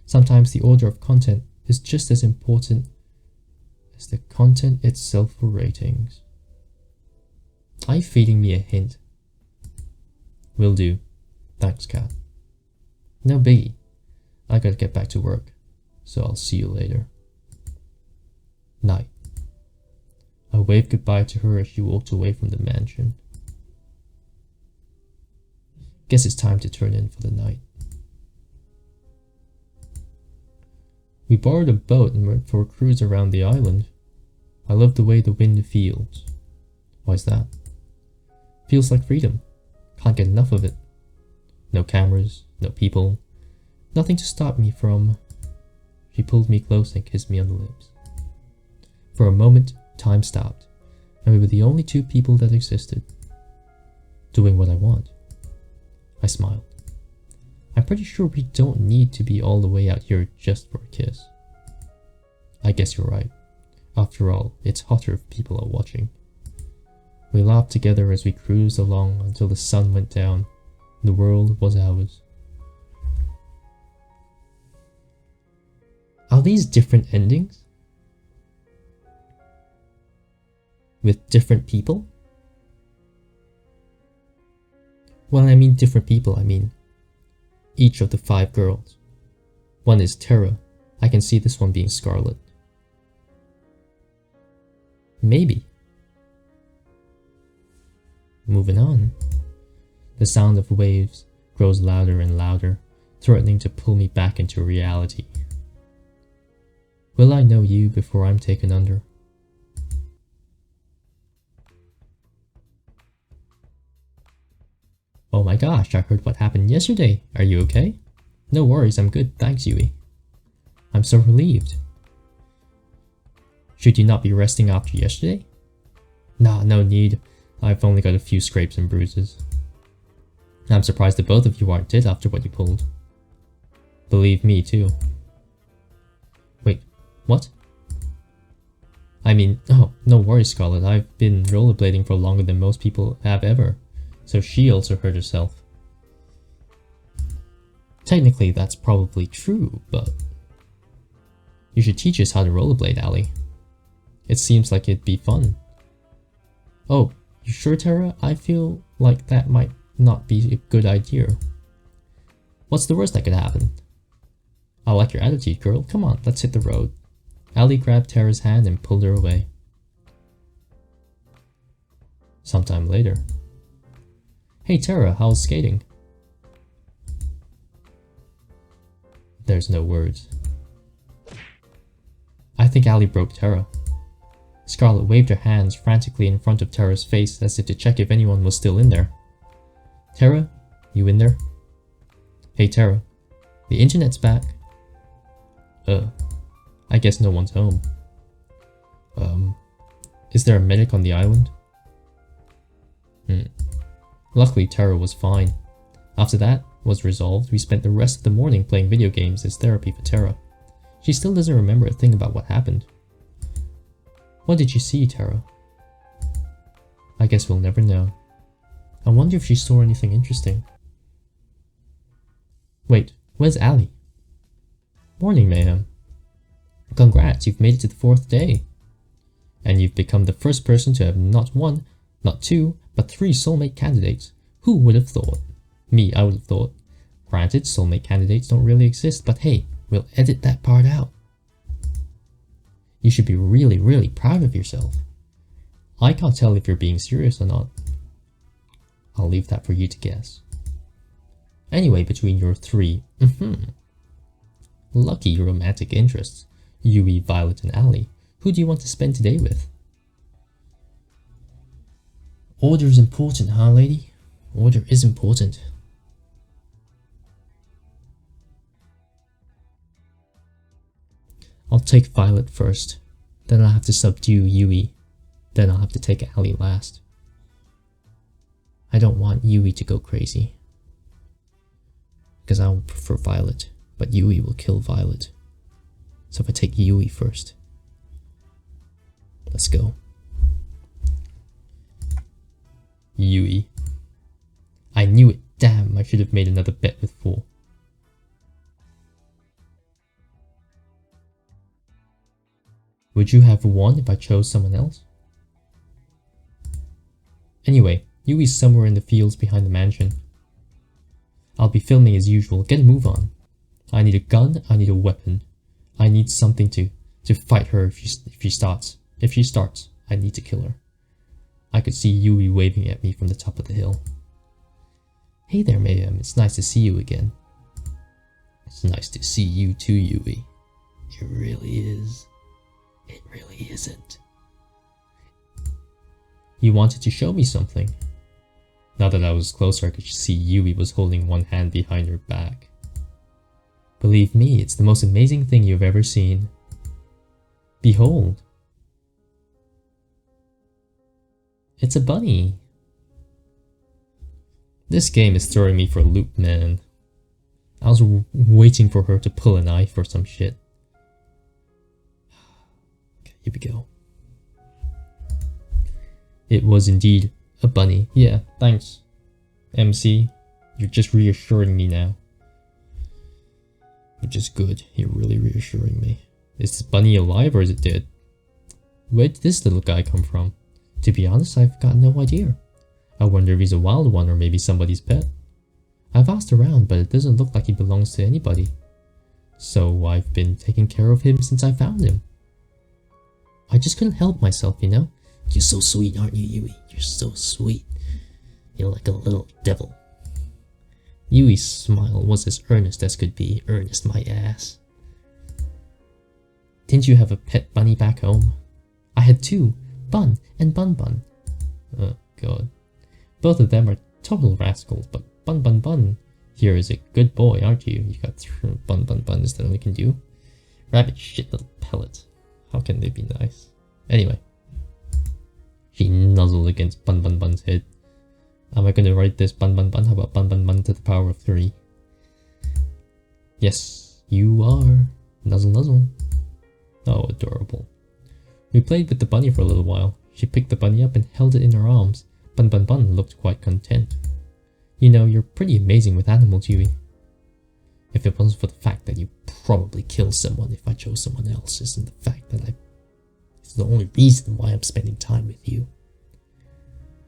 Sometimes the order of content is just as important as the content itself for ratings. Are you feeding me a hint? Will do. Thanks, Kat. No biggie. I gotta get back to work, so I'll see you later. Night. I waved goodbye to her as she walked away from the mansion. Guess it's time to turn in for the night. We borrowed a boat and went for a cruise around the island. I love the way the wind feels. Why's that? Feels like freedom. Can't get enough of it. No cameras, no people, nothing to stop me from... She pulled me close and kissed me on the lips. For a moment, time stopped, and we were the only 2 people that existed. Doing what I want. I smiled. I'm pretty sure we don't need to be all the way out here just for a kiss. I guess you're right. After all, it's hotter if people are watching. We laughed together as we cruised along until the sun went down. The world was ours. Are these different endings? With different people? Well, I mean different people, I mean each of the 5 girls. One is Tara. I can see this one being Scarlet. Maybe. Moving on. The sound of waves grows louder and louder, threatening to pull me back into reality. Will I know you before I'm taken under? Oh my gosh, I heard what happened yesterday. Are you okay? No worries, I'm good, thanks Yui. I'm so relieved. Should you not be resting after yesterday? Nah, no need. I've only got a few scrapes and bruises. I'm surprised that both of you aren't dead after what you pulled. Believe me too. Wait, what? I mean, oh, no worries Scarlet, I've been rollerblading for longer than most people have ever. So she also hurt herself. Technically that's probably true, but you should teach us how to rollerblade, Ali. It seems like it'd be fun. Oh, you sure Tara? I feel like that might not be a good idea. What's the worst that could happen? I like your attitude, girl. Come on, let's hit the road. Ali grabbed Tara's hand and pulled her away. Sometime later. Hey Tara, how's skating? There's no words. I think Ali broke Tara. Scarlet waved her hands frantically in front of Tara's face as if to check if anyone was still in there. Tara, you in there? Hey Tara, the internet's back. I guess no one's home. Is there a medic on the island? Luckily Tara was fine. After that was resolved, we spent the rest of the morning playing video games as therapy for Tara. She still doesn't remember a thing about what happened. What did you see, Tara? I guess we'll never know. I wonder if she saw anything interesting. Wait, where's Ali? Morning, Mayhem. Congrats, you've made it to the 4th day. And you've become the first person to have not 1, not 2, but 3 soulmate candidates. Who would have thought? Me, I would have thought. Granted, soulmate candidates don't really exist, but hey, we'll edit that part out. You should be really, really proud of yourself. I can't tell if you're being serious or not. I'll leave that for you to guess. Anyway, between your 3 lucky romantic interests, Yui, Violet, and Ali, who do you want to spend today with? Order is important, huh, lady? Order is important. I'll take Violet first, then I'll have to subdue Yui, then I'll have to take Ali last. I don't want Yui to go crazy, because I will prefer Violet, but Yui will kill Violet. So if I take Yui first, let's go. Yui. I knew it, damn, I should have made another bet with 4. Would you have won if I chose someone else? Anyway, Yui's somewhere in the fields behind the mansion. I'll be filming as usual, get a move on. I need a gun, I need a weapon. I need something to fight her if she starts. If she starts, I need to kill her. I could see Yui waving at me from the top of the hill. Hey there, Mayhem, it's nice to see you again. It's nice to see you too, Yui. It really is. It really isn't. You wanted to show me something. Now that I was closer, I could see Yui was holding one hand behind her back. Believe me, it's the most amazing thing you've ever seen. Behold. It's a bunny. This game is throwing me for a loop, man. I was waiting for her to pull a knife or some shit. Okay, here we go. It was indeed a bunny. Yeah, thanks, MC. You're just reassuring me now. Which is good. You're really reassuring me. Is this bunny alive or is it dead? Where did this little guy come from? To be honest, I've got no idea. I wonder if he's a wild one or maybe somebody's pet. I've asked around, but it doesn't look like he belongs to anybody. So I've been taking care of him since I found him. I just couldn't help myself, you know? You're so sweet, aren't you, Yui? You're so sweet. You're like a little devil. Yui's smile was as earnest as could be. Earnest, my ass. Didn't you have a pet bunny back home? I had two, Bun and Bun Bun. Oh god. Both of them are total rascals, but Bun Bun Bun here is a good boy, aren't you? You got through Bun Bun Bun is that all you can do? Rabbit shit little pellet. How can they be nice? Anyway. She nuzzled against Bun Bun Bun's head. Am I gonna write this Bun Bun Bun? How about Bun Bun Bun to the power of 3? Yes, you are. Nuzzle nuzzle. Oh, adorable. We played with the bunny for a little while. She picked the bunny up and held it in her arms. Bun Bun Bun looked quite content. You know, you're pretty amazing with animals, Yui. If it wasn't for the fact that you probably kill someone if I chose someone else, isn't the fact that it's the only reason why I'm spending time with you.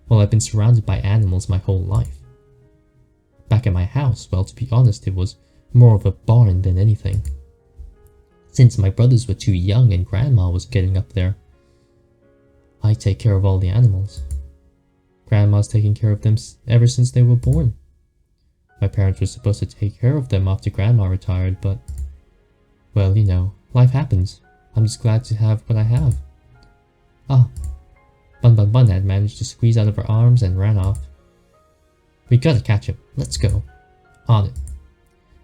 Well, I've been surrounded by animals my whole life. Back at my house, well, to be honest, it was more of a barn than anything. Since my brothers were too young and Grandma was getting up there, I take care of all the animals. Grandma's taken care of them ever since they were born. My parents were supposed to take care of them after Grandma retired, but, well, you know, life happens. I'm just glad to have what I have. Ah, Bun Bun Bun had managed to squeeze out of her arms and ran off. We gotta catch him. Let's go. On it.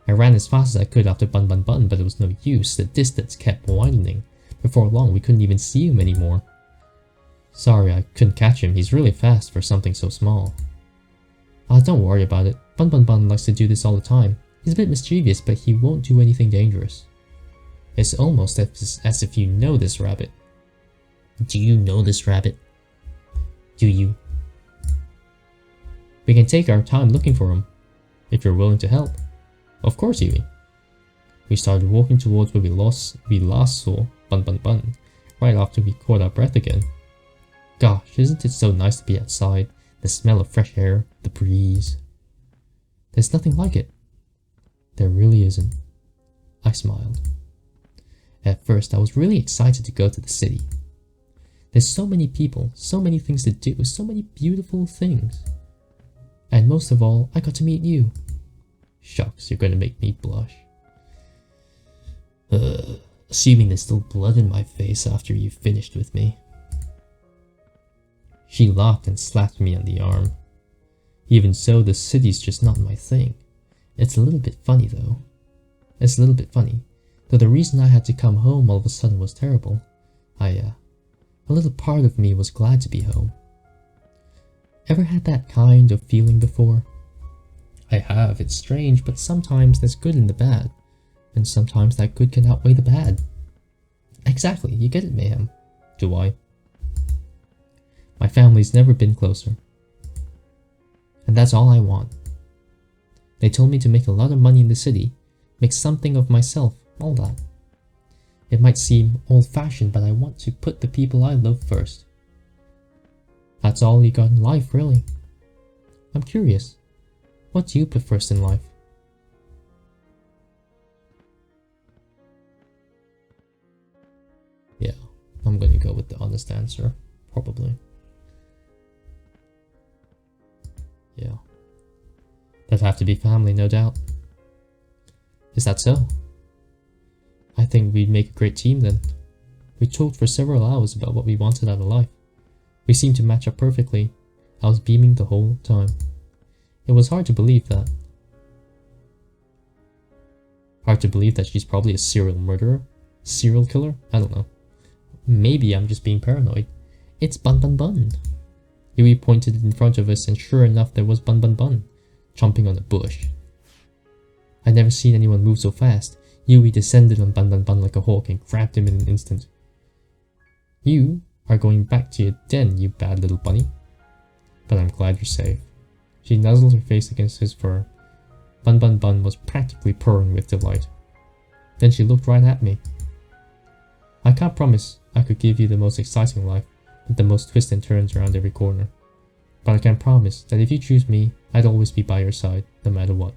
I ran as fast as I could after Bun Bun Bun, but it was no use. The distance kept widening. Before long, we couldn't even see him anymore. Sorry, I couldn't catch him. He's really fast for something so small. Ah, don't worry about it. Bun Bun Bun likes to do this all the time. He's a bit mischievous, but he won't do anything dangerous. It's almost as if you know this rabbit. Do you know this rabbit? Do you? We can take our time looking for him, if you're willing to help. Of course, Yui. We started walking towards where we last saw Bun Bun Bun, right after we caught our breath again. Gosh, isn't it so nice to be outside? The smell of fresh air, the breeze. There's nothing like it. There really isn't. I smiled. At first, I was really excited to go to the city. There's so many people, so many things to do, so many beautiful things. And most of all, I got to meet you. Shucks, you're gonna make me blush. Assuming there's still blood in my face after you've finished with me. She laughed and slapped me on the arm. Even so, the city's just not my thing. It's a little bit funny though. It's a little bit funny. Though the reason I had to come home all of a sudden was terrible. A little part of me was glad to be home. Ever had that kind of feeling before? I have. It's strange, but sometimes there's good in the bad. And sometimes that good can outweigh the bad. Exactly, you get it, Mayhem. Do I? My family's never been closer. And that's all I want. They told me to make a lot of money in the city, make something of myself, all that. It might seem old-fashioned, but I want to put the people I love first. That's all you got in life, really. I'm curious, what do you put first in life? Yeah, I'm gonna go with the honest answer, probably. Yeah. That'd have to be family, no doubt. Is that so? I think we'd make a great team then. We talked for several hours about what we wanted out of life. We seemed to match up perfectly. I was beaming the whole time. It was hard to believe that. Hard to believe that she's probably a serial murderer? Serial killer? I don't know. Maybe I'm just being paranoid. It's Bun Bun Bun. Yui pointed in front of us and sure enough there was Bun Bun Bun, chomping on a bush. I'd never seen anyone move so fast. Yui descended on Bun Bun Bun like a hawk and grabbed him in an instant. You are going back to your den, you bad little bunny. But I'm glad you're safe. She nuzzled her face against his fur. Bun Bun Bun was practically purring with delight. Then she looked right at me. I can't promise I could give you the most exciting life, with the most twists and turns around every corner. But I can promise that if you choose me, I'd always be by your side, no matter what.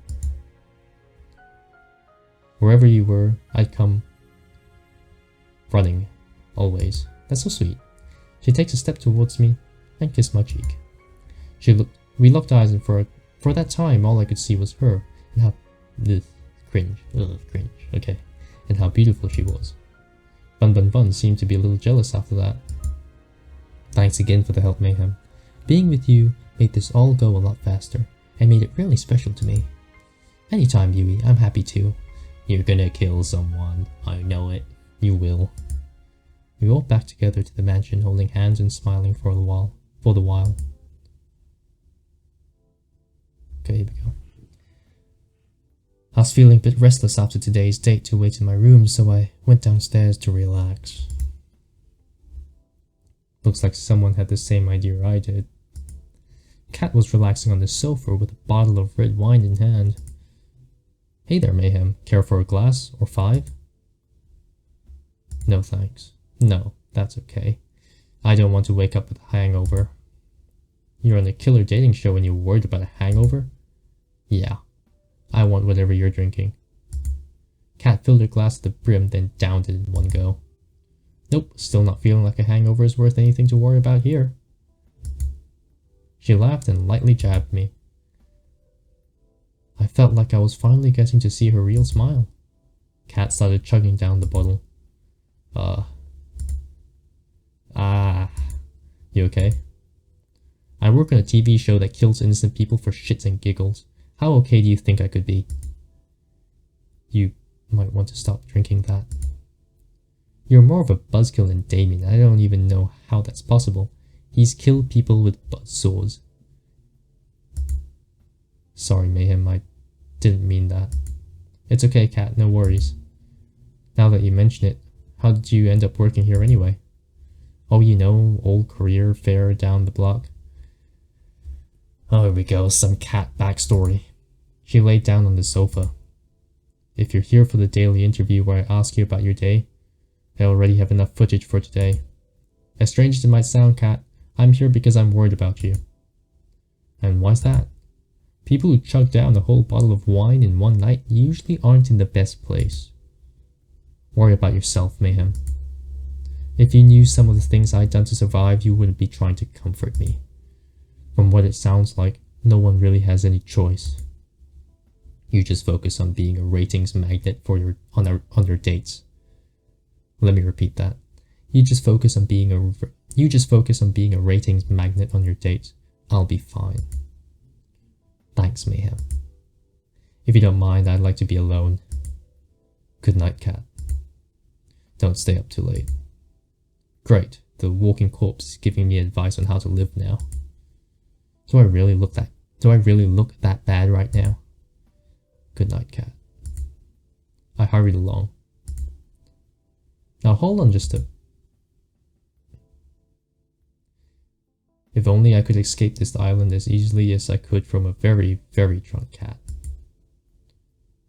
Wherever you were, I'd come running, always. That's so sweet. She takes a step towards me and kissed my cheek. We locked eyes, and for that time, all I could see was her, and how cringe, okay, and how beautiful she was. Bun Bun Bun seemed to be a little jealous after that. Thanks again for the help, Mayhem. Being with you made this all go a lot faster, and made it really special to me. Anytime, Yui, I'm happy to. You're gonna kill someone, I know it. You will. We walked back together to the mansion, holding hands and smiling for the while. Okay, here we go. I was feeling a bit restless after today's date to wait in my room, so I went downstairs to relax. Looks like someone had the same idea I did. Kat was relaxing on the sofa with a bottle of red wine in hand. Hey there, Mayhem. Care for a glass or 5? No thanks. No, that's okay. I don't want to wake up with a hangover. You're on a killer dating show and you're worried about a hangover? Yeah. I want whatever you're drinking. Kat filled her glass to the brim, then downed it in one go. Nope, still not feeling like a hangover is worth anything to worry about here. She laughed and lightly jabbed me. I felt like I was finally getting to see her real smile. Kat started chugging down the bottle. You okay? I work on a TV show that kills innocent people for shits and giggles. How okay do you think I could be? You might want to stop drinking that. You're more of a buzzkill than Damien. I don't even know how that's possible. He's killed people with buzzsaws. Sorry, Mayhem, I didn't mean that. It's okay, Kat, no worries. Now that you mention it, how did you end up working here anyway? Oh, you know, old career fair down the block. Oh, here we go, some Kat backstory. She laid down on the sofa. If you're here for the daily interview where I ask you about your day, I already have enough footage for today. As strange as it might sound, Kat, I'm here because I'm worried about you. And why's that? People who chug down a whole bottle of wine in one night usually aren't in the best place. Worry about yourself, Mayhem. If you knew some of the things I'd done to survive, you wouldn't be trying to comfort me. From what it sounds like, no one really has any choice. You just focus on being a ratings magnet for on your dates. Let me repeat that. You just focus on being a ratings magnet on your dates. I'll be fine. Thanks, Mayhem. If you don't mind, I'd like to be alone. Good night, Kat. Don't stay up too late. Great, the walking corpse is giving me advice on how to live now. Do I really look that bad right now? Good night, Kat. I hurried along. Now hold on just a... If only I could escape this island as easily as I could from a very, very drunk cat.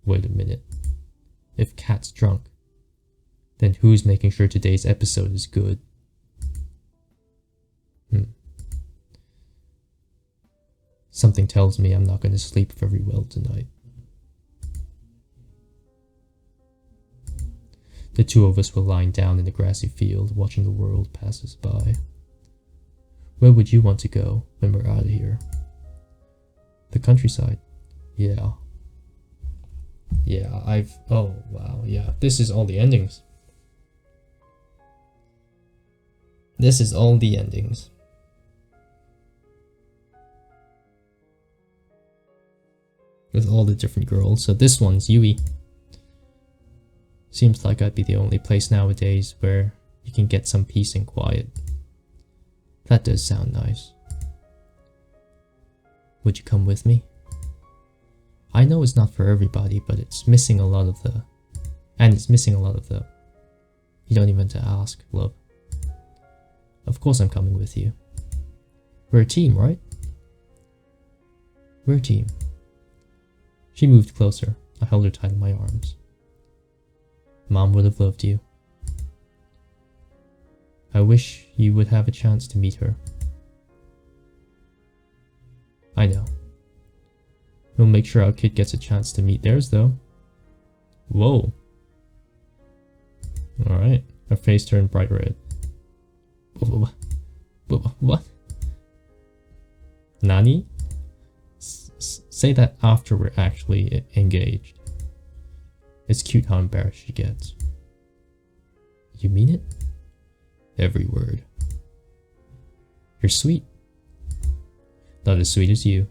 Wait a minute. If Kat's drunk, then who's making sure today's episode is good? Something tells me I'm not going to sleep very well tonight. The two of us were lying down in the grassy field, watching the world pass us by. Where would you want to go when we're out of here? The countryside. Yeah. Oh, wow, yeah. This is all the endings. This is all the endings. With all the different girls. So this one's Yui. Seems like I'd be the only place nowadays where you can get some peace and quiet. That does sound nice. Would you come with me? I know it's not for everybody, but it's missing a lot of the... And it's missing a lot of the... You don't even have to ask, love. Of course I'm coming with you. We're a team, right? We're a team. She moved closer. I held her tight in my arms. Mom would have loved you. I wish you would have a chance to meet her. I know. We'll make sure our kid gets a chance to meet theirs, though. Whoa. Alright. Her face turned bright red. What? Nani? Say that after we're actually engaged. It's cute how embarrassed she gets. You mean it? Every word. You're sweet. Not as sweet as you.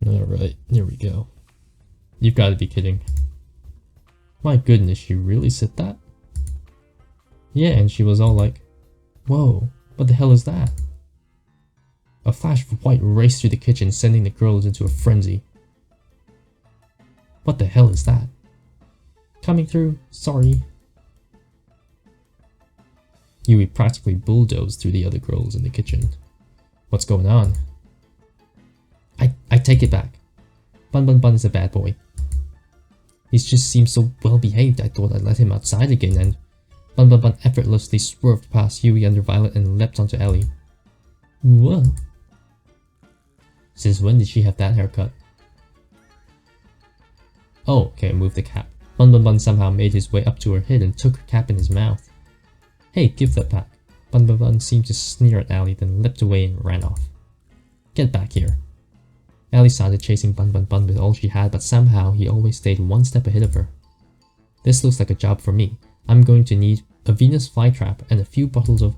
Alright, here we go. You've got to be kidding. My goodness, she really said that? Yeah, and she was all like, whoa, what the hell is that? A flash of white raced through the kitchen, sending the girls into a frenzy. What the hell is that? Coming through, sorry. Yui practically bulldozed through the other girls in the kitchen. What's going on? I take it back. Bun Bun Bun is a bad boy. He just seems so well behaved, I thought I'd let him outside again, and Bun Bun Bun effortlessly swerved past Yui under Violet and leapt onto Ellie. What? Since when did she have that haircut? Oh, okay, move the cap. Bun Bun Bun somehow made his way up to her head and took her cap in his mouth. Hey, give that back. Bun Bun Bun seemed to sneer at Ellie, then leapt away and ran off. Get back here. Ellie started chasing Bun Bun Bun with all she had, but somehow he always stayed one step ahead of her. This looks like a job for me. I'm going to need a Venus flytrap and a few bottles of...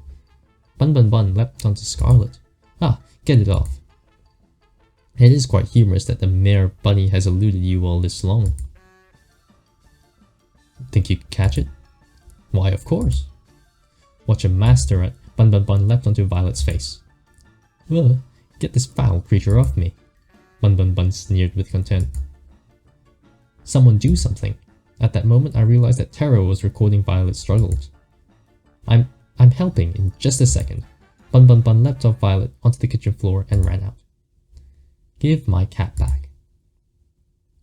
Bun Bun Bun leapt onto Scarlet. Ah, get it off. It is quite humorous that the Mayor Bunny has eluded you all this long. Think you could catch it? Why, of course. Watch a master at... Bun Bun Bun leapt onto Violet's face. Ugh, get this foul creature off me. Bun Bun Bun sneered with contempt. Someone do something. At that moment I realized that Taro was recording Violet's struggles. I'm helping in just a second. Bun Bun Bun leapt off Violet onto the kitchen floor and ran out. Give my cat back.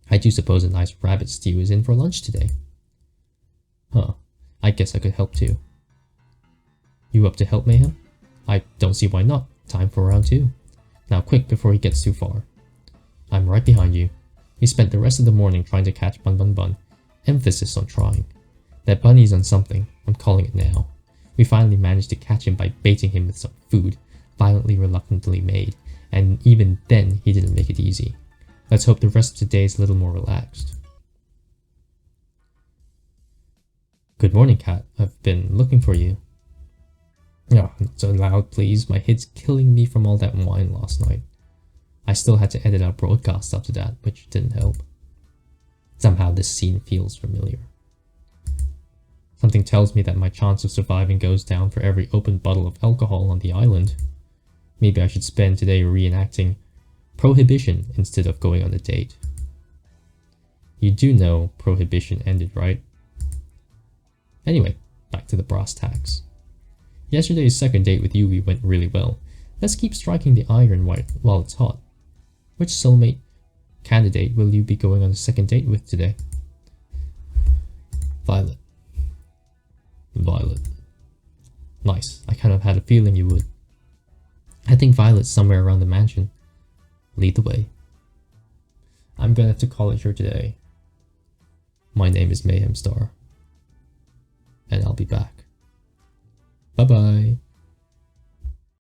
I do suppose a nice rabbit stew is in for lunch today. Huh, I guess I could help too. You up to help, Mayhem? I don't see why not. Time for round 2. Now quick before he gets too far. I'm right behind you. He spent the rest of the morning trying to catch Bun Bun Bun. Emphasis on trying. That bunny's on something. I'm calling it now. We finally managed to catch him by baiting him with some food, violently reluctantly made, and even then he didn't make it easy. Let's hope the rest of today is a little more relaxed. Good morning, cat. I've been looking for you. Oh, not so loud, please. My head's killing me from all that wine last night. I still had to edit our broadcast up to that, which didn't help. Somehow this scene feels familiar. Something tells me that my chance of surviving goes down for every open bottle of alcohol on the island. Maybe I should spend today reenacting Prohibition instead of going on a date. You do know Prohibition ended, right? Anyway, back to the brass tacks. Yesterday's second date with Yui went really well. Let's keep striking the iron while it's hot. Which soulmate candidate will you be going on a second date with today? Violet. Violet. Nice. I kind of had a feeling you would. I think Violet's somewhere around the mansion. Lead the way. I'm gonna have to call it here today. My name is Mayhemstar. And I'll be back. Bye bye.